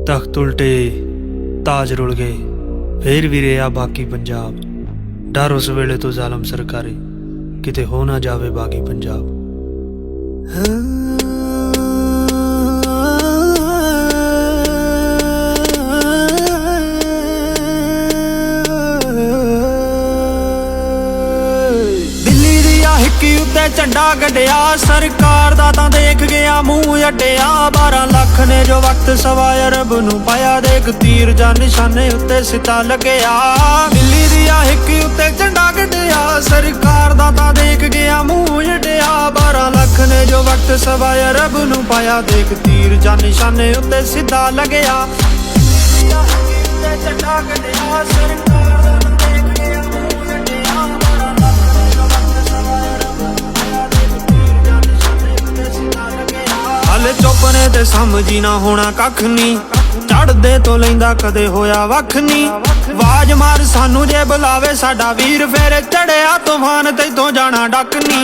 तख्त उल्टे ताज रुल गए, फिर भी रहा बाकी पंजाब। डर उस वेले तो जालम सरकारी, किते हो ना जावे बागी पंजाब। दिल्ली दिया हिक्की उत्ते झंडा गड्डिया, सरकार दा तां देख गया मूंह अड्डिया। 12 लाख ने जो वक्त सवा अरब नू पाया, देख तीर जा निशाने उत्ते सिता लगया। दिल्ली दिया हिक्की उत्ते झंडा गड्डिया, सरकार दा तां देख गया मूंह अड्डिया। 12 लाख ने जो वक्त सवा अरब नू पाया, देख तीर जा निशाने उत्ते सिता लगया। दिल्ली दिया हिक्की उत्ते झंडा गड्डिया, सरकार दा तां देख गया मूंह अड्डिया। 12 लाख ने जो वक्त सवा अरब नू पाया, देख तीर जा निशाने उत्ते सिता लगया। हले चुप ने ते समझी ना होना कख नी, चढ़दे तो लैंदा कदे होया वख नी। आवाज मार सानू जे बुलावे साडा वीर, फेर चढ़िया तूफान तैथों जाना डक नी।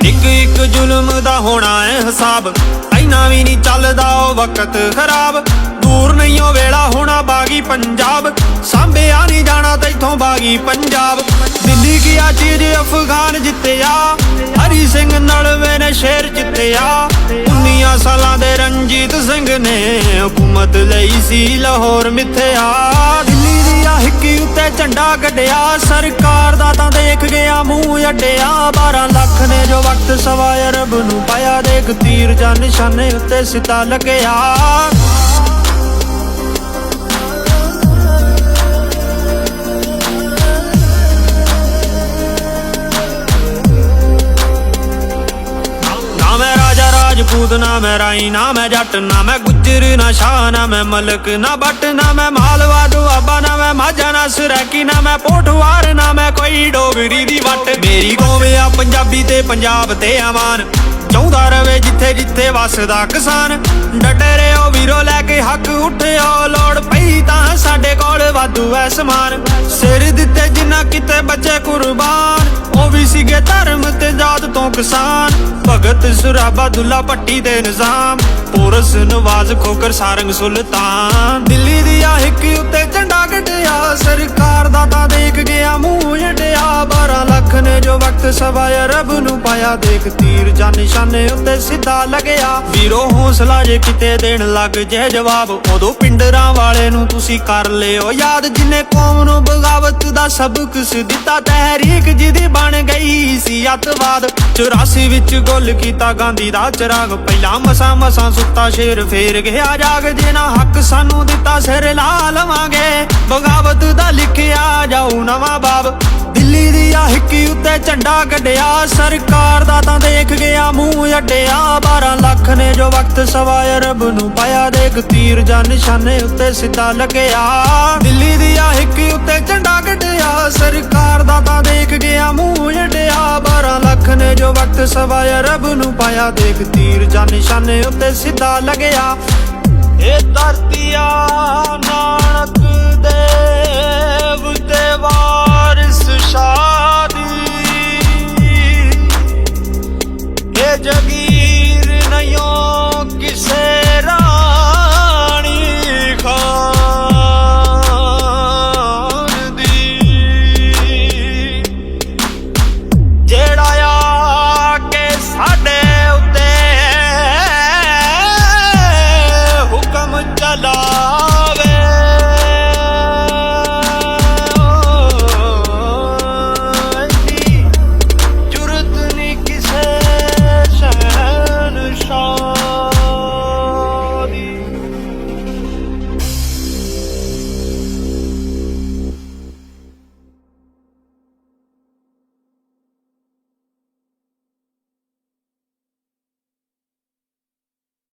इक इक जुल्म दा होना है हिसाब, इना भी नहीं चलदा ओ वक्त खराब। दूर नहीं हो वेला होना बागी पंजाब, सांभिया नहीं जाना तैथों बागी पंजाब। दिल्ली की आ चीज अफगान जित्तिया, हरी सिंह नलवे ने शेर जित्तिया। 19 सालां दे रंजीत सिंह ने हुकूमत लई सी लाहौर मिथया। दिल्ली दिया हिक्की उत्ते झंडा गड्डिया, सरकार दा तां देख गया मूंह अड्डिया। 12 लाख ने जो वक्त सवा अरब नू पाया, देख तीर जा निशाने उत्ते सिता लगया। राजपूत ना मैं राई, ना मैं जट, ना मैं गुज्जर, ना शाह, ना मैं मलक, ना बट, ना मैं मालवा दुआबा, ना मैं माझा, ना सरैकी, ना मैं पोठवार, ना मैं कोई डोगरी दी वट। मेरी कौम आ पंजाबी ते पंजाब ते अमान, चाहुंदा रवे जिथे जिथे वसदा किसान। डटे रहो वीरो लैके हक उठियो, लोड़ पई तां साडे कोल वाधू है समान। सिर दिते जिन्ना किते बच्चे कुर्बान, ओ भी सीगे धर्म ते जात तो किसान। भगत सुराबा दुल्ला भट्टी दे निजाम, पोरस नवाज खोकर सारंग सुल्तान। दिल्ली दिया हिक्की उत्ते झंडा गड्डिया, सरकार दा तां देख गया मूंह अड्डिया। 12 लाख ने जो वक्त सवा अरब नू पाया, देख तीर जा निशाने उत्ते सिद्धा लगया। वीरो हौसला जे किते देण लग जे जवाब, उदों पिंडरां वाले नू तुसी कर लियो याद। जिन्ने कौम नू बगावत दा सबक दिता, तहरीक जिदी बन गई सी अतवाद। 84 विच गुल कीता गांधी दा चिराग, पहला मसा मसा सुत्ता शेर फेर गया जाग। जिन्ना हक सानू दिता सिर ला लवांगे, बगावत दा लिखिया जाऊ नवां बाब। दिल्ली दिया हिक्की उत्ते झंडा गड्डिया, सरकार दा तां देख गया मूंह अड्डिया। 12 लाख ने जो वक्त सवा अरब नू पाया, देख तीर जा निशाने उत्ते सिद्धा लगया। दिल्ली दिया हिक्की उत्ते झंडा गड्डिया, सरकार दा तां देख गया मूंह अड्डिया। 12 लाख ने जो वक्त सवा अरब नू पाया, देख तीर जा निशाने उत्ते सिद्धा लगया। ए धरतिया